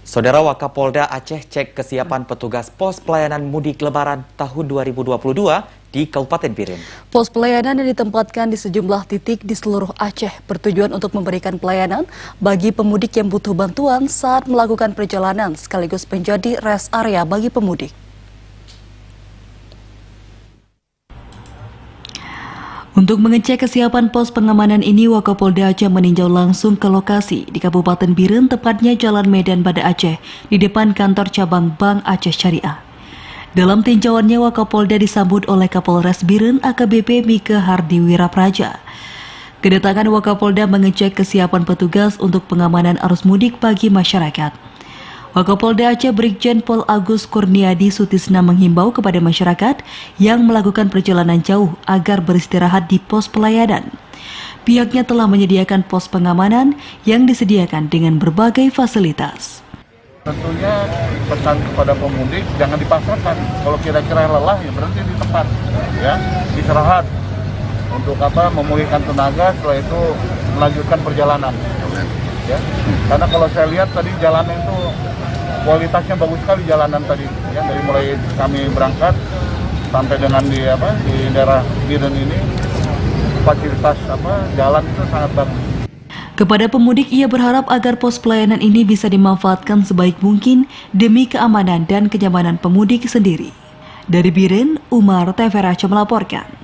Saudara Wakapolda Aceh cek kesiapan petugas pos pelayanan mudik lebaran tahun 2022 di Kabupaten Biren. Pos pelayanan yang ditempatkan di sejumlah titik di seluruh Aceh bertujuan untuk memberikan pelayanan bagi pemudik yang butuh bantuan saat melakukan perjalanan sekaligus menjadi rest area bagi pemudik. Untuk mengecek kesiapan pos pengamanan ini, Wakapolda Aceh meninjau langsung ke lokasi di Kabupaten Biren, tepatnya Jalan Medan Banda Aceh, di depan kantor cabang Bank Aceh Syariah. Dalam tinjauannya, Wakapolda disambut oleh Kapolres Biren AKBP Mika Hardiwira Praja. Kedatangan Wakapolda mengecek kesiapan petugas untuk pengamanan arus mudik bagi masyarakat. Wakapolda Aceh Brigjen Pol Agus Kurniadi Sutisna menghimbau kepada masyarakat yang melakukan perjalanan jauh agar beristirahat di pos pelayanan. Pihaknya telah menyediakan pos pengamanan yang disediakan dengan berbagai fasilitas. Tentunya pesan kepada pemudik jangan dipaksakan. Kalau kira-kira lelah ya berhenti di tempat, ya istirahat untuk memulihkan tenaga, setelah itu melanjutkan perjalanan. Ya, karena kalau saya lihat tadi jalanan itu kualitasnya bagus sekali jalanan tadi, ya dari mulai kami berangkat sampai dengan di daerah Biren ini fasilitas jalan itu sangat bagus. Kepada pemudik, ia berharap agar pos pelayanan ini bisa dimanfaatkan sebaik mungkin demi keamanan dan kenyamanan pemudik sendiri. Dari Biren, Umar TV Aceh melaporkan.